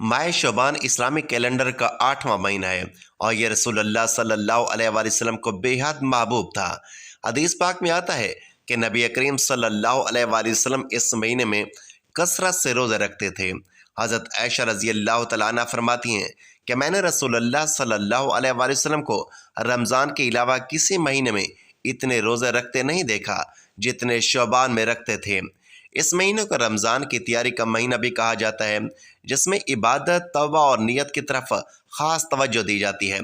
माह Shaban Islamic calendar का 8वां महीना है और ये रसूलुल्लाह सल्लल्लाहु अलैहि वसल्लम को बेहद महबूब था। हदीस पाक में आता है कि नबी करीम सल्लल्लाहु अलैहि वसल्लम इस महीने में कसरत से रोज़े रखते थे। हज़रत आयशा रज़ी अल्लाह तआला अन्हा फरमाती हैं कि मैंने रसूलुल्लाह सल्लल्लाहु अलैहि वसल्लम को रमज़ान के अलावा किसी महीने में इतने रोज़े रखते नहीं देखा जितने शबान में रखते थे। इस महीने को रमज़ान की तैयारी का महीना भी कहा जाता है, जिसमें इबादत, तौबा और नियत की तरफ ख़ास तवज्जो दी जाती है।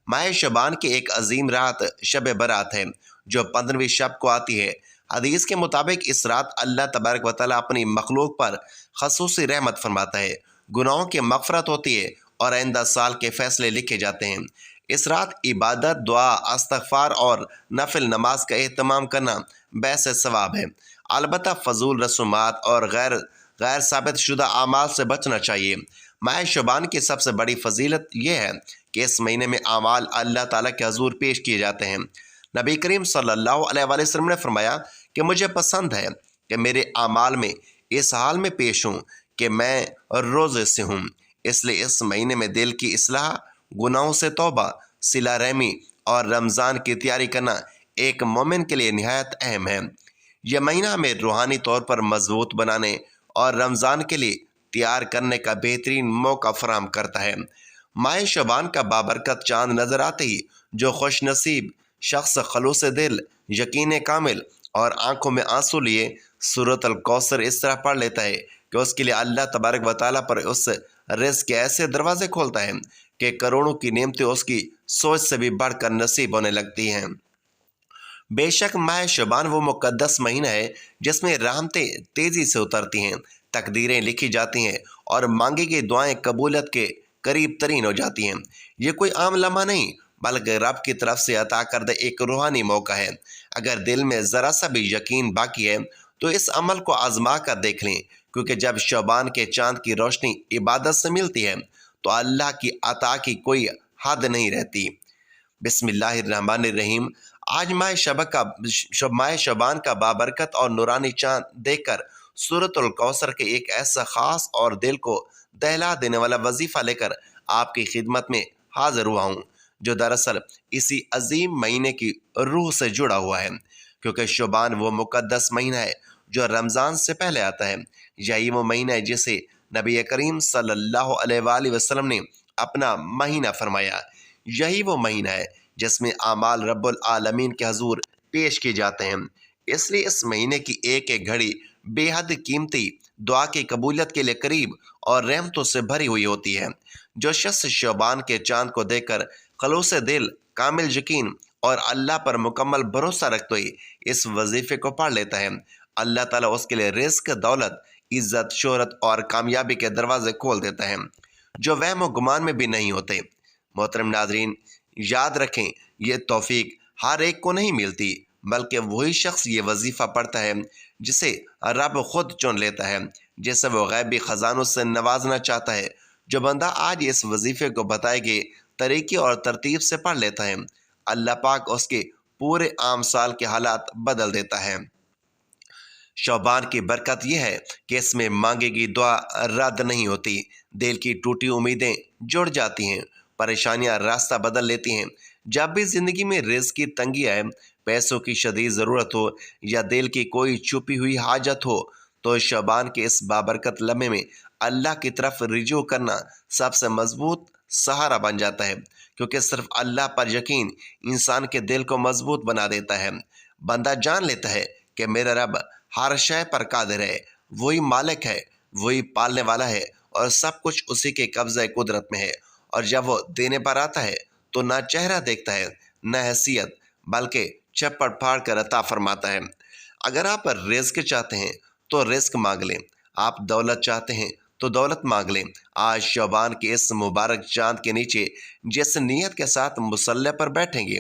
माह शबान की एक अजीम रात शब बरात है, जो 15वीं शब को आती है। हदीस के मुताबिक इस रात अल्लाह तबारक व तआला अपनी मखलूक पर खसूसी रहमत फरमाता है, गुनाहों की मग़फ़रत होती है और आइंदा साल के फ़ैसले लिखे जाते हैं। इस रात इबादत, दुआ, इस्तिग़फ़ार और नफिल नमाज का एहतमाम करना बैसे सवाब है। अलबत्ता फ़ज़ूल रसूमात और गैर साबित शुदा आमाल से बचना चाहिए। माह शबान की सबसे बड़ी फ़जीलत यह है कि इस महीने में आमाल अल्लाह ताला के हज़ूर पेश किए जाते हैं। नबी करीम सल्लल्लाहु अलैहि वसल्लम ने फरमाया कि मुझे पसंद है कि मेरे आमाल में इस हाल में पेश हूँ कि मैं रोज़े से हूँ। इसलिए इस महीने में दिल की इस्लाह, गुनाहों से तौबा, सिला रहमी और रमज़ान की तैयारी करना एक मोमिन के लिए निहायत अहम है। यह महीना हमें रूहानी तौर पर मजबूत बनाने और रमज़ान के लिए तैयार करने का बेहतरीन मौका फराहम करता है। माह शबान का बाबरकत चांद नज़र आते ही जो खुश नसीब शख्स खलूस दिल, यकीन कामिल और आंखों में आंसू लिए सूरत अल कौसर इस तरह पढ़ लेता है कि उसके लिए अल्लाह तबारक व तआला पर उस रिज़्क़ के ऐसे दरवाजे खोलता है कि करोड़ों की नेमतें उसकी सोच से भी बढ़कर नसीब होने लगती हैं। बेशक माह शबान वो मुक़द्दस महीना है जिसमें रहमतें तेज़ी से उतरती हैं, तकदीरें लिखी जाती हैं और मांगी गई दुआएं कबूलियत के करीब तरीन हो जाती हैं। ये कोई आम लम्हा नहीं, बल्कि रब की तरफ से अता करदा एक रूहानी मौका है। अगर दिल में ज़रा सा भी यकीन बाकी है तो इस अमल को आजमा कर देख लें, क्योंकि जब शबान के चाँद की रोशनी इबादत से मिलती है तो अल्लाह की अता की कोई हद नहीं रहती। बिस्मिल्लाहिर्रहमानिर्रहीम। आज माह शबान का बाबरकत और नूरानी चाँद देखकर सूरतुल कौसर के एक ऐसा ख़ास और दिल को दहला देने वाला वजीफ़ा लेकर आपकी खिदमत में हाज़िर हुआ हूँ, जो दरअसल इसी अजीम महीने की रूह से जुड़ा हुआ है। क्योंकि शबान वो मुक़द्दस महीना है जो रमज़ान से पहले आता है। यही वो महीना है जिसे नबी करीम सल्लल्लाहु अलैहि वसल्लम ने अपना महीना फरमाया। यही वो महीना है जिसमें आमाल रब्बुल आलमीन के हजूर पेश किए जाते हैं। इसलिए इस महीने की एक एक घड़ी बेहद कीमती, दुआ की कबूलियत के लिए करीब और रहमतों से भरी हुई होती है। जो शख्स शबान के चाँद को देखकर खलूस दिल, कामिल यकीन और अल्लाह पर मुकम्मल भरोसा रखते हुए इस वजीफ़े को पढ़ लेता है, अल्लाह ताला उसके लिए रिज़्क़, दौलत, इज़्ज़त, शोहरत और कामयाबी के दरवाजे खोल देता है, जो वहम व गुमान में भी नहीं होते। मोहतरम नाज़रीन, याद रखें, ये तौफ़ीक हर एक को नहीं मिलती, बल्कि वही शख्स ये वजीफ़ा पढ़ता है जिसे रब खुद चुन लेता है, जिसे वो गैबी ख़जानों से नवाजना चाहता है। जो बंदा आज इस वजीफ़े को बताए गए तरीके और तरतीब से पढ़ लेता है, अल्लाह पाक उसके पूरे आम साल के हालात बदल देता है। शौबान की बरकत यह है कि इसमें मांगी गई दुआ रद्द नहीं होती, दिल की टूटी उम्मीदें जुड़ जाती हैं, परेशानियां रास्ता बदल लेती हैं। जब भी ज़िंदगी में रिज़्क़ की तंगी आए, पैसों की शदीद ज़रूरत हो या दिल की कोई छुपी हुई हाजत हो, तो शबान के इस बाबरकत लम्हे में अल्लाह की तरफ रिजू करना सबसे मजबूत सहारा बन जाता है। क्योंकि सिर्फ अल्लाह पर यकीन इंसान के दिल को मजबूत बना देता है। बंदा जान लेता है कि मेरा रब हर शय पर कादिर है, वही मालिक है, वही पालने वाला है और सब कुछ उसी के कब्ज़े कुदरत में है। और जब वो देने पर आता है तो ना चेहरा देखता है, ना हैसियत, बल्कि चप्पड़ फाड़ कर अता फरमाता है। अगर आप रिज़्क़ चाहते हैं तो रिज़्क़ मांग लें, आप दौलत चाहते हैं तो दौलत मांग लें। आज शबान के इस मुबारक चाँद के नीचे जिस नीयत के साथ मुसल्ले पर बैठेंगे,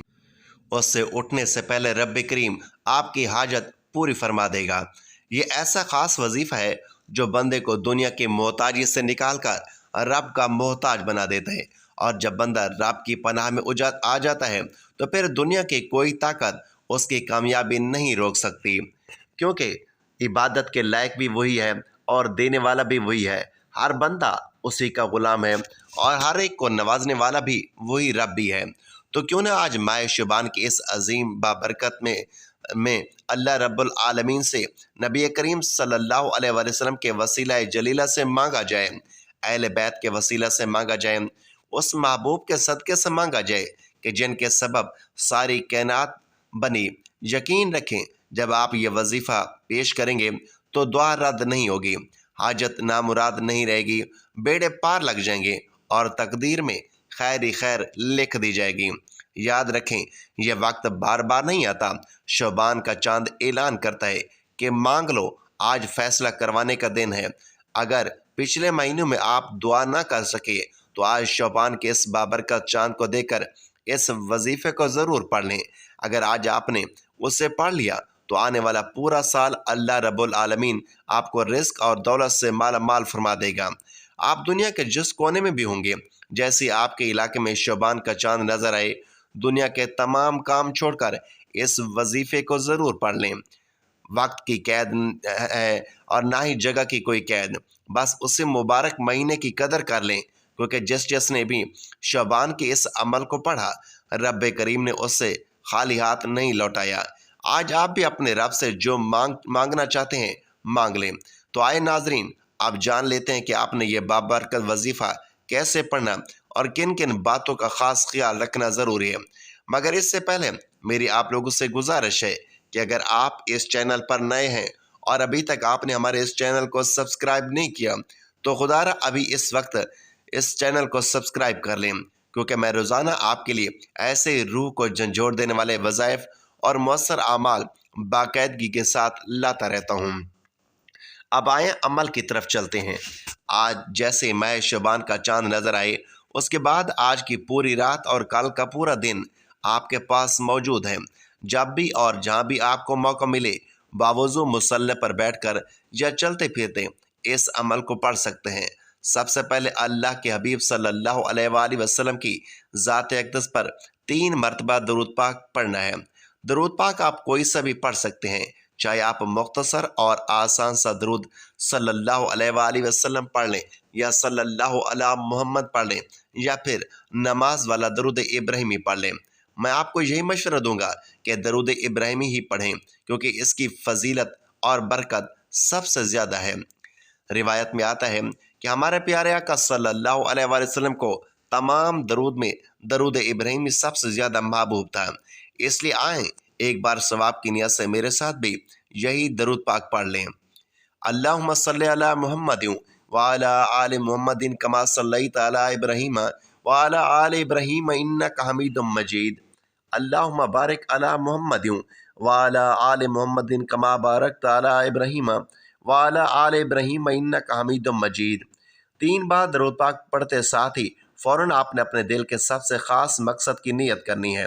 उससे उठने से पहले रब करीम आपकी हाजत पूरी फरमा देगा। ये ऐसा ख़ास वजीफ़ा है जो बंदे को दुनिया की मोहताजी से निकाल कर रब का मोहताज बना देता है। और जब बंदा रब की पनाह में आ जाता है तो फिर दुनिया की कोई ताकत उसकी कामयाबी नहीं रोक सकती, क्योंकि इबादत के लायक भी वही है और देने वाला भी वही है। हर बंदा اسی کا غلام ہے اور ہر ایک کو نوازنے والا بھی وہی رب بھی ہے۔ تو کیوں نہ آج ماہ شعبان کی اس عظیم بابرکت میں اللہ رب العالمین سے نبی کریم صلی اللہ علیہ وآلہ وسلم کے وسیلہ جلیلہ سے مانگا جائے، اہل بیت کے وسیلہ سے مانگا جائے، اس محبوب کے صدقے سے مانگا جائے کہ جن کے سبب ساری کائنات بنی۔ یقین رکھیں جب آپ یہ وظیفہ پیش کریں گے تو دعا رد نہیں ہوگی، حاجت نامراد نہیں رہے گی، بیڑے پار لگ جائیں گے اور تقدیر میں خیر ہی خیر لکھ دی جائے گی۔ یاد رکھیں یہ وقت بار بار نہیں آتا۔ شعبان کا چاند اعلان کرتا ہے کہ مانگ لو، آج فیصلہ کروانے کا دن ہے۔ اگر پچھلے مہینوں میں آپ دعا نہ کر سکے تو آج شعبان کے اس بابرکت چاند کو دیکھ کر اس وظیفے کو ضرور پڑھ لیں۔ اگر آج آپ نے اسے پڑھ لیا تو آنے والا پورا سال اللہ رب العالمین آپ کو رزق اور دولت سے مالا مال فرما دے گا۔ آپ دنیا کے جس کونے میں بھی ہوں گے، جیسے آپ کے علاقے میں شعبان کا چاند نظر آئے، دنیا کے تمام کام چھوڑ کر اس وظیفے کو ضرور پڑھ لیں۔ وقت کی قید ہے اور نہ ہی جگہ کی کوئی قید، بس اسے مبارک مہینے کی قدر کر لیں، کیونکہ جس نے بھی شعبان کے اس عمل کو پڑھا، رب کریم نے اس سے خالی ہاتھ نہیں لوٹایا۔ آج آپ بھی اپنے رب سے جو مانگنا چاہتے ہیں مانگ لیں۔ تو آئے ناظرین، آپ جان لیتے ہیں کہ آپ نے یہ بابرکت وظیفہ کیسے پڑھنا اور کن کن باتوں کا خاص خیال رکھنا ضروری ہے۔ مگر اس سے پہلے میری آپ لوگوں سے گزارش ہے کہ اگر آپ اس چینل پر نئے ہیں اور ابھی تک آپ نے ہمارے اس چینل کو سبسکرائب نہیں کیا تو خدا را ابھی اس وقت اس چینل کو سبسکرائب کر لیں، کیونکہ میں روزانہ آپ کے لیے ایسے روح کو جھنجھوڑ دینے والے وظائف اور مؤثر اعمال باقاعدگی کے ساتھ لاتا رہتا ہوں۔ اب آئیں عمل کی طرف چلتے ہیں۔ آج جیسے ماہ شعبان کا چاند نظر آئے، اس کے بعد آج کی پوری رات اور کل کا پورا دن آپ کے پاس موجود ہے۔ جب بھی اور جہاں بھی آپ کو موقع ملے، باوضو مصلی پر بیٹھ کر یا چلتے پھرتے اس عمل کو پڑھ سکتے ہیں۔ سب سے پہلے اللہ کے حبیب صلی اللہ علیہ وآلہ وسلم کی ذات اقدس پر 3 مرتبہ درود پاک پڑھنا ہے۔ درود پاک آپ کوئی سا بھی پڑھ سکتے ہیں، چاہے آپ مختصر اور آسان سا درود صلی اللہ علیہ وآلہ وسلم پڑھ لیں یا صلی اللہ علی محمد پڑھ لیں یا پھر نماز والا درود ابراہیمی پڑھ لیں۔ میں آپ کو یہی مشورہ دوں گا کہ درود ابراہیمی ہی پڑھیں، کیونکہ اس کی فضیلت اور برکت سب سے زیادہ ہے۔ روایت میں آتا ہے کہ ہمارے پیارے آقا صلی اللہ علیہ وآلہ وسلم کو تمام درود میں درود ابراہیمی سب سے زیادہ محبوب تھا۔ اس لیے آئیں ایک بار ثواب کی نیت سے میرے ساتھ بھی یہی درود پاک پڑھ لیں۔ اللہم صلی علی محمد وعلی آل محمد کما صلیت علی ابراہیم وعلی آل ابراہیم انک حمید مجید۔ اللہم بارک علی محمد وعلی آل محمد کما بارکت علی ابراہیم وعلی آل ابراہیم انک حمید مجید۔ 3 بار درود پاک پڑھتے ساتھ ہی فوراً آپ نے اپنے دل کے سب سے خاص مقصد کی نیت کرنی ہے۔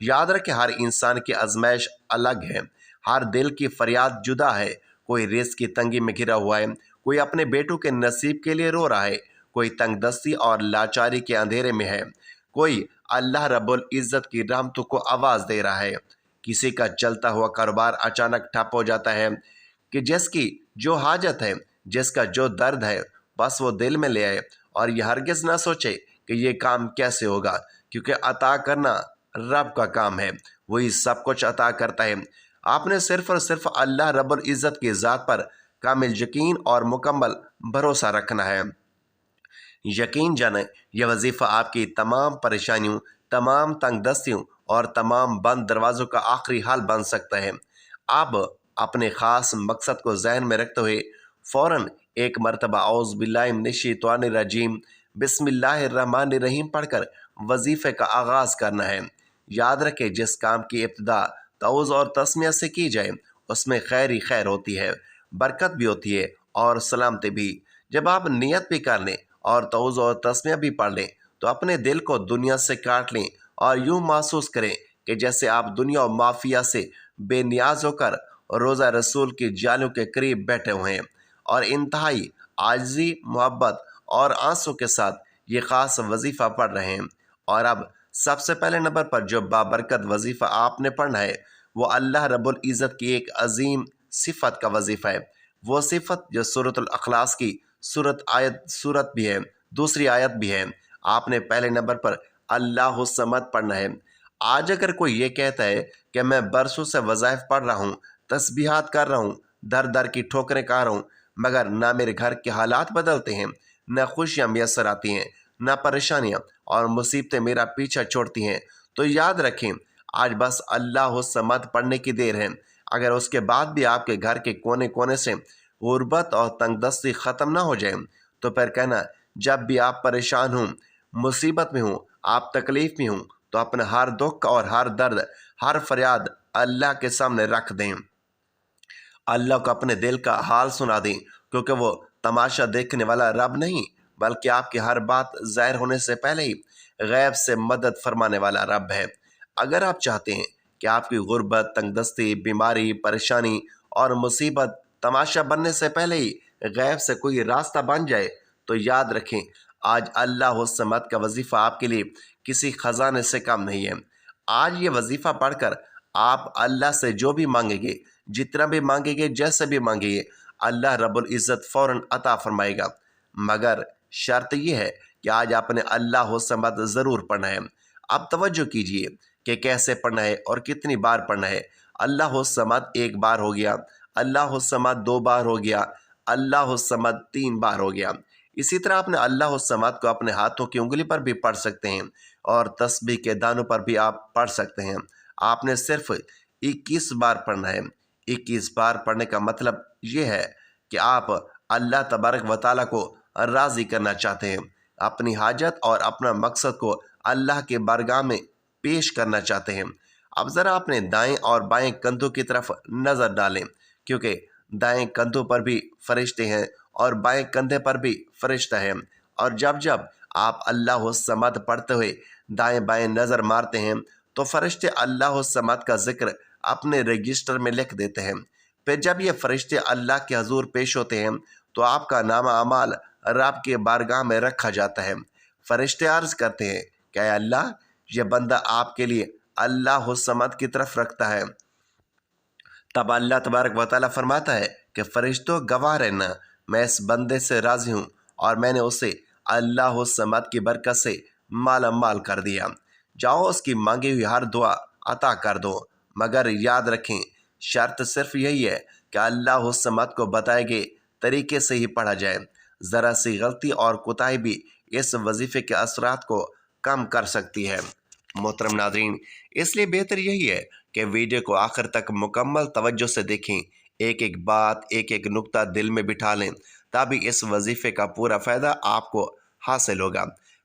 یاد رکھیں ہر انسان کی آزمائش الگ ہے، ہر دل کی فریاد جدا ہے۔ کوئی رزق کی تنگی میں گھرا ہوا ہے، کوئی اپنے بیٹوں کے نصیب کے لیے رو رہا ہے، کوئی تنگ دستی اور لاچاری کے اندھیرے میں ہے، کوئی اللہ رب العزت کی رحمتوں کو آواز دے رہا ہے۔ کسی کا چلتا ہوا کاروبار اچانک ٹھپ ہو جاتا ہے کہ جس کی جو حاجت ہے، جس کا جو درد ہے، بس وہ دل میں لے آئے اور یہ ہرگز نہ سوچے کہ یہ کام کیسے ہوگا، کیونکہ عطا کرنا رب کا کام ہے، وہی سب کچھ عطا کرتا ہے۔ آپ نے صرف اور صرف اللہ رب العزت کی ذات پر کامل یقین اور مکمل بھروسہ رکھنا ہے۔ یقین جانیں یہ وظیفہ آپ کی تمام پریشانیوں، تمام تنگ دستیوں اور تمام بند دروازوں کا آخری حل بن سکتا ہے۔ آپ اپنے خاص مقصد کو ذہن میں رکھتے ہوئے فوراً 1 مرتبہ اعوذ باللہ من الشیطان الرجیم بسم اللہ الرحمن الرحیم پڑھ کر وظیفے کا آغاز کرنا ہے۔ یاد رکھیں جس کام کی ابتدا تعوذ اور تسمیہ سے کی جائے اس میں خیر ہی خیر ہوتی ہے، برکت بھی ہوتی ہے اور سلامتی بھی۔ جب آپ نیت بھی کر لیں اور تعوذ اور تسمیہ بھی پڑھ لیں تو اپنے دل کو دنیا سے کاٹ لیں اور یوں محسوس کریں کہ جیسے آپ دنیا و مافیہ سے بے نیاز ہو کر روزہ رسول کی جالوں کے قریب بیٹھے ہوئے ہیں اور انتہائی عاجزی، محبت اور آنسوں کے ساتھ یہ خاص وظیفہ پڑھ رہے ہیں۔ اور اب سب سے پہلے نمبر پر جو بابرکت وظیفہ آپ نے پڑھنا ہے وہ اللہ رب العزت کی ایک عظیم صفت کا وظیفہ ہے، وہ صفت جو سورۃ الاخلاص کی सूरत भी है, दूसरी आयत भी है। आपने पहले नंबर पर अल्लाह समद पढ़ना है। आज अगर कोई ये कहता है कि मैं बरसों से वज़ाइफ पढ़ रहा हूँ, तस्बीहात कर रहा हूँ, दर दर की ठोकरें खा रहा हूँ, मगर ना मेरे घर के हालात बदलते हैं, ना खुशियाँ मैसर आती हैं, ना परेशानियाँ और मुसीबतें मेरा पीछा छोड़ती हैं, तो याद रखें आज बस अल्लाह समद पढ़ने की देर है। अगर उसके बाद भी आपके घर के कोने कोने से गुर्बत और तंगदस्ती ख़त्म ना हो जाए, तो फिर कहना जब भी आप परेशान हों, मुसीबत में हों, आप तकलीफ़ में हों, तो अपना हर दुख और हर दर्द, हर फरियाद अल्लाह के सामने रख दें। अल्लाह को अपने दिल का हाल सुना दें, क्योंकि वो तमाशा देखने वाला रब नहीं, बल्कि आपकी हर बात ज़ाहिर होने से पहले ही गैब से मदद फरमाने वाला रब है। अगर आप चाहते हैं कि आपकी गुर्बत, तंगदस्ती, बीमारी, परेशानी और मुसीबत तमाशा बनने से पहले ही गैब से कोई रास्ता बन जाए, तो याद रखें आज अल्लाह समद का वजीफ़ा आपके लिए किसी ख़जाने से कम नहीं है। आज ये वजीफ़ा पढ़कर आप अल्लाह से जो भी मांगेंगे, जितना भी मांगेंगे, जैसे भी मांगेंगे, अल्लाह रब्बुल इज़्ज़त फ़ौरन अता फरमाएगा। मगर शर्त यह है कि आज आपने अल्लाह समद ज़रूर पढ़ना है। अब तवज्जो कीजिए कि कैसे पढ़ना है और कितनी बार पढ़ना है। अल्लाह समद एक बार हो गया, अल्लाह समद दो बार हो गया, अल्लाह समद तीन बार हो गया। इसी तरह आपने अल्लाह समद को अपने हाथों की उंगली पर भी पढ़ सकते हैं और तस्बीह के दानों पर भी आप पढ़ सकते हैं। आपने सिर्फ 21 बार पढ़ना है। 21 बार पढ़ने का मतलब ये है कि आप अल्लाह तबारक व तआला को राज़ी करना चाहते हैं, अपनी हाजत और अपना मकसद को अल्लाह के बारगाह में पेश करना चाहते हैं। अब ज़रा अपने दाएं और बाएं कंधों की तरफ नज़र डालें, क्योंकि दाएं कंधों पर भी फरिश्ते हैं और बाएं कंधे पर भी फरिश्ता है। और जब जब आप अल्लाह समद पढ़ते हुए दाएं बाएं नज़र मारते हैं, तो फरिश्ते अल्लाह समद का जिक्र अपने रजिस्टर में लिख देते हैं। फिर जब ये फरिश्ते अल्लाह के हजूर पेश होते हैं, तो आपका नामा अमाल रब के बारगाह में रखा जाता है। फरिश्ते अर्ज़ करते हैं कि अल्लाह, ये बंदा आपके लिए अल्लाह समद की तरफ रखता है। तब अल्लाह तबारक व तआला फरमाता है कि फरिश्तों गवाह रहना, मैं इस बंदे से राज़ी हूँ और मैंने उसे अल्लाह समद की बरकत से माला माल कर दिया। जाओ उसकी मांगी हुई हर दुआ अता कर दो, मगर याद रखें शर्त सिर्फ यही है कि अल्लाह समद को बताए गए तरीके से ही पढ़ा जाए। ज़रा सी गलती और कोताही भी इस वजीफ़े के असरात को कम कर सकती है। मोहतरम नादरीन, इसलिए बेहतर यही है कि वीडियो को आखिर तक मुकम्मल तवज्जो से देखें, एक एक बात, एक एक नुक्ता दिल में बिठा लें, तभी इस वजीफ़े का पूरा फ़ायदा आपको हासिल होगा।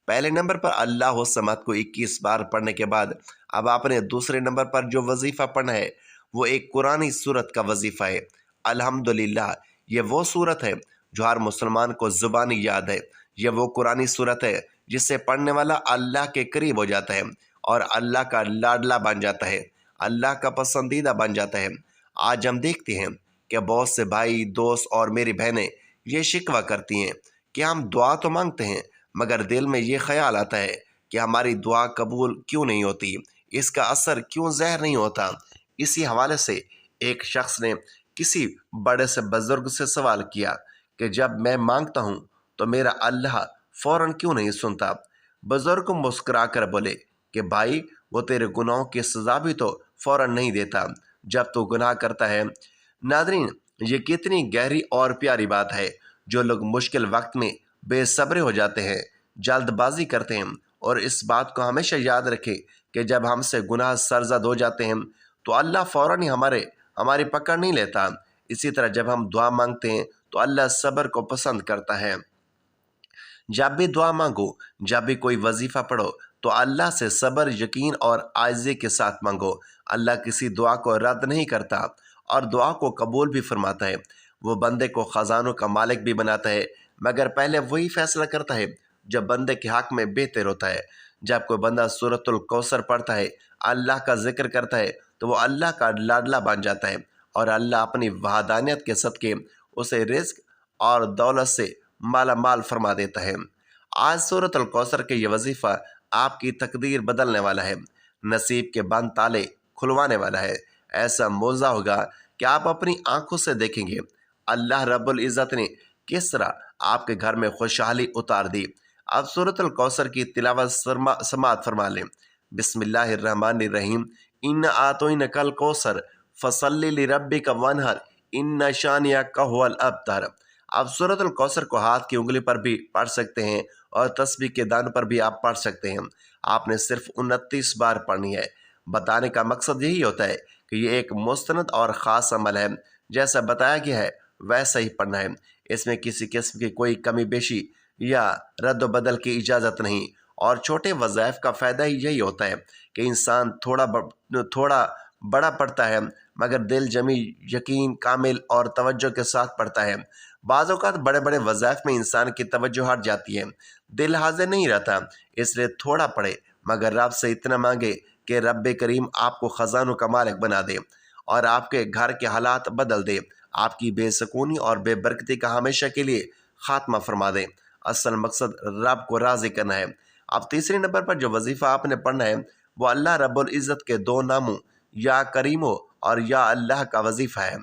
पहले नंबर पर अल्लाह समद को 21 बार पढ़ने के बाद अब आपने दूसरे नंबर पर जो वजीफ़ा पढ़ना है वो एक कुरानी सूरत का वजीफ़ा है। अल्हम्दुलिल्लाह, ये वो सूरत है जो हर मुसलमान को ज़ुबानी याद है। ये वो कुरानी सूरत है जिससे पढ़ने वाला अल्लाह के करीब हो जाता है और अल्लाह का लाडला बन जाता है, अल्लाह का पसंदीदा बन जाता है। आज हम देखते हैं कि बहुत से भाई, दोस्त और मेरी बहनें ये शिकवा करती हैं कि हम दुआ तो मांगते हैं, मगर दिल में ये ख्याल आता है कि हमारी दुआ कबूल क्यों नहीं होती, इसका असर क्यों ज़ाहिर नहीं होता। इसी हवाले से एक शख्स ने किसी बड़े से बुज़ुर्ग से सवाल किया कि जब मैं मांगता हूँ तो मेरा अल्लाह फ़ौरन क्यों नहीं सुनता। बुज़ुर्ग मुस्कुरा कर बोले कि भाई, वो तेरे गुनाहों की सज़ा भी तो फ़ौरन नहीं देता जब तू गुनाह करता है। नादरीन, ये कितनी गहरी और प्यारी बात है। जो लोग मुश्किल वक्त में बेसब्रे हो जाते हैं, जल्दबाजी करते हैं, और इस बात को हमेशा याद रखें कि जब हमसे गुनाह सरज़द हो जाते हैं तो अल्लाह फ़ौरन ही हमारी पकड़ नहीं लेता। इसी तरह जब हम दुआ मांगते हैं तो अल्लाह सब्र को पसंद करता है। जब भी दुआ मांगो, जब भी कोई वजीफ़ा पढ़ो, तो अल्लाह से सब्र, यकीन और आजिज़ी के साथ मांगो। अल्लाह किसी दुआ को रद्द नहीं करता और दुआ को कबूल भी फरमाता है। वो बंदे को ख़जानों का मालिक भी बनाता है, मगर पहले वही फैसला करता है जब बंदे के हक़ में बेहतर होता है। जब कोई बंदा सूरतुल कौसर पढ़ता है, अल्लाह का जिक्र करता है, तो वो अल्लाह का लाडला बन जाता है और अल्लाह अपनी वहादानियत के सदक़े उसे रिज़्क़ और दौलत से माला माल फरमा देता है। आज सूरतुल कौसर के ये वजीफ़ा आपकी तकदीर बदलने वाला है, नसीब के बंद ताले खुलवाने वाला है। ऐसा मौज़ा होगा कि आप अपनी आंखों से देखेंगे अल्लाह रब्बुल इज़्ज़त ने किस तरह آپ کے گھر میں خوشحالی اتار دی۔ اب سورۃ الکوثر کی تلاوت سماعت فرما لیں۔ بسم اللہ الرحمن الرحیم۔ ان آتوینک الکوثر فصلی لربک وانحر ان شانئک ھو الابتر۔ آپ سورۃ الکوثر کو ہاتھ کی انگلی پر بھی پڑھ سکتے ہیں اور تسبیح کے دانوں پر بھی آپ پڑھ سکتے ہیں۔ آپ نے صرف 29 بار پڑھنی ہے۔ بتانے کا مقصد یہی ہوتا ہے کہ یہ ایک مستند اور خاص عمل ہے، جیسا بتایا گیا ہے ویسا ہی پڑھنا ہے۔ اس میں کسی قسم کی کوئی کمی بیشی یا رد و بدل کی اجازت نہیں، اور چھوٹے وظائف کا فائدہ ہی یہی ہوتا ہے کہ انسان تھوڑا بڑا پڑھتا ہے مگر دل جمی، یقین کامل اور توجہ کے ساتھ پڑھتا ہے۔ بعض اوقات بڑے بڑے وظائف میں انسان کی توجہ ہٹ جاتی ہے، دل حاضر نہیں رہتا، اس لیے تھوڑا پڑھے مگر رب سے اتنا مانگے کہ رب کریم آپ کو خزانوں کا مالک بنا دے اور آپ کے گھر کے حالات بدل دے، آپ کی بے سکونی اور بے برکتی کا ہمیشہ کے لیے خاتمہ فرما دے۔ اصل مقصد رب کو راضی کرنا ہے۔ اب تیسرے نمبر پر جو وظیفہ آپ نے پڑھنا ہے وہ اللہ رب العزت کے 2 ناموں یا کریمو اور یا اللہ کا وظیفہ ہے۔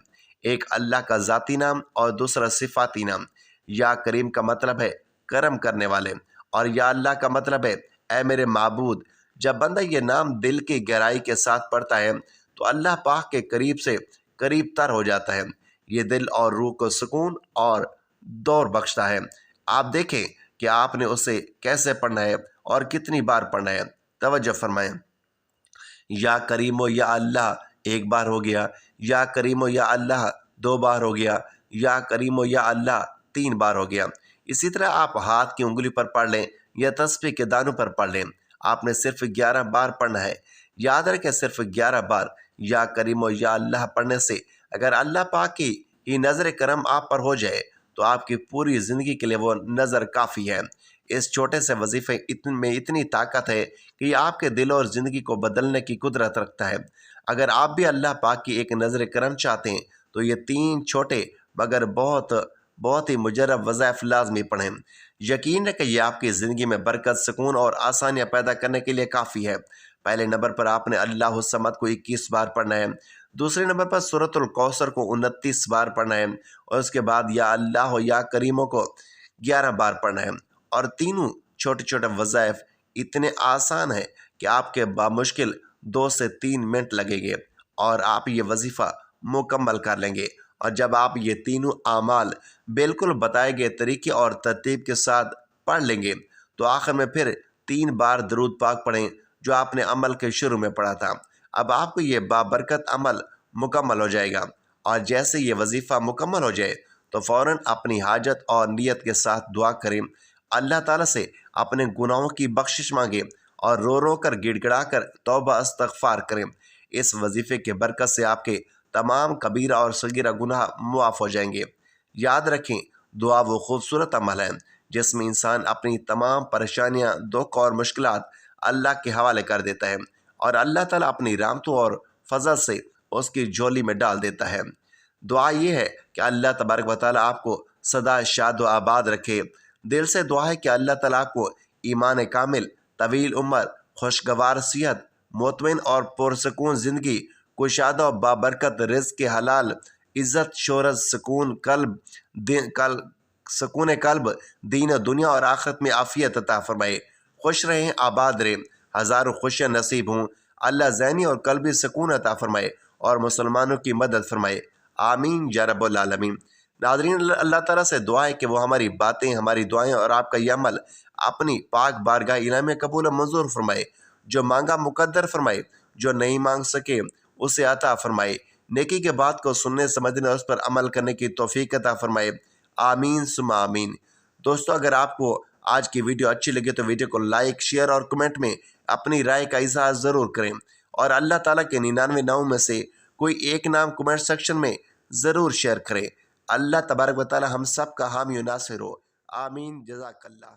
ایک اللہ کا ذاتی نام اور دوسرا صفاتی نام۔ یا کریم کا مطلب ہے کرم کرنے والے، اور یا اللہ کا مطلب ہے اے میرے معبود۔ جب بندہ یہ نام دل کی گہرائی کے ساتھ پڑھتا ہے تو اللہ پاک کے قریب سے قریب تر ہو جاتا ہے۔ یہ دل اور روح کو سکون اور دور بخشتا ہے۔ آپ دیکھیں کہ آپ نے اسے کیسے پڑھنا ہے اور کتنی بار پڑھنا ہے۔ توجہ فرمائیں۔ یا کریم و یا اللہ 1 بار ہو گیا، یا کریم و یا اللہ 2 بار ہو گیا، یا کریم و یا اللہ 3 بار ہو گیا۔ اسی طرح آپ ہاتھ کی انگلی پر پڑھ لیں یا تسبیح کے دانوں پر پڑھ لیں۔ آپ نے صرف 11 بار پڑھنا ہے۔ یاد رکھیں صرف 11 بار یا کریم و یا اللہ پڑھنے سے اگر اللہ پاک کی یہ نظر کرم آپ پر ہو جائے تو آپ کی پوری زندگی کے لیے وہ نظر کافی ہے۔ اس چھوٹے سے وظیفے میں اتنی طاقت ہے کہ یہ آپ کے دل اور زندگی کو بدلنے کی قدرت رکھتا ہے۔ اگر آپ بھی اللہ پاک کی ایک نظر کرم چاہتے ہیں تو یہ 3 چھوٹے مگر بہت ہی مجرب وظائف لازمی پڑھیں۔ یقین ہے کہ یہ آپ کی زندگی میں برکت، سکون اور آسانیاں پیدا کرنے کے لیے کافی ہے۔ پہلے نمبر پر آپ نے اللہ الصمد کو 21 بار پڑھنا ہے۔ دوسرے نمبر پر سورۃ الکوثر کو 29 بار پڑھنا ہے، اور اس کے بعد یا اللہ و یا کریموں کو 11 بار پڑھنا ہے۔ اور تینوں چھوٹے چھوٹے وظائف اتنے آسان ہیں کہ آپ کے بامشکل 2 سے 3 منٹ لگیں گے اور آپ یہ وظیفہ مکمل کر لیں گے۔ اور جب آپ یہ تینوں اعمال بالکل بتائے گئے طریقے اور ترتیب کے ساتھ پڑھ لیں گے تو آخر میں پھر 3 بار درود پاک پڑھیں جو آپ نے عمل کے شروع میں پڑھا تھا۔ اب آپ کو یہ بابرکت عمل مکمل ہو جائے گا، اور جیسے یہ وظیفہ مکمل ہو جائے تو فوراً اپنی حاجت اور نیت کے ساتھ دعا کریں، اللہ تعالیٰ سے اپنے گناہوں کی بخشش مانگیں اور رو رو کر گڑ گڑا کر توبہ استغفار کریں۔ اس وظیفے کے برکت سے آپ کے تمام کبیرہ اور صغیرہ گناہ معاف ہو جائیں گے۔ یاد رکھیں دعا وہ خوبصورت عمل ہے جس میں انسان اپنی تمام پریشانیاں، دکھ اور مشکلات اللہ کے حوالے کر دیتا ہے، اور اللہ تعالیٰ اپنی رحمتوں اور فضل سے اس کی جھولی میں ڈال دیتا ہے۔ دعا یہ ہے کہ اللہ تبارک و تعالیٰ آپ کو سدا شاد و آباد رکھے۔ دل سے دعا ہے کہ اللہ تعالیٰ آپ کو ایمان کامل، طویل عمر، خوشگوار صحت، مطمئن اور پرسکون زندگی، کشادہ و بابرکت رزق کے حلال، عزت، شہرت، سکون قلب، دین و دنیا اور آخرت میں عافیت عطا فرمائے۔ خوش رہیں، آباد رہیں، ہزاروں خوشیاں نصیب ہوں۔ اللہ ذہنی اور قلبی سکون عطا فرمائے اور مسلمانوں کی مدد فرمائے۔ آمین یا رب العالمین۔ ناظرین، اللہ تعالیٰ سے دعا ہے کہ وہ ہماری باتیں، ہماری دعائیں اور آپ کا یہ عمل اپنی پاک بارگاہ الہی میں قبول و منظور فرمائے۔ جو مانگا مقدر فرمائے، جو نہیں مانگ سکے اسے عطا فرمائے۔ نیکی کے بات کو سننے، سمجھنے اور اس پر عمل کرنے کی توفیق عطا فرمائے۔ آمین ثم آمین۔ دوستو، اگر آپ کو آج کی ویڈیو اچھی لگے تو ویڈیو کو لائک، شیئر اور کمنٹ میں اپنی رائے کا اظہار ضرور کریں، اور اللہ تعالیٰ کے 99 ناموں میں سے کوئی ایک نام کمنٹ سیکشن میں ضرور شیئر کریں۔ اللہ تبارک و تعالیٰ ہم سب کا حامی و ناصر ہو۔ آمین۔ جزاک اللہ۔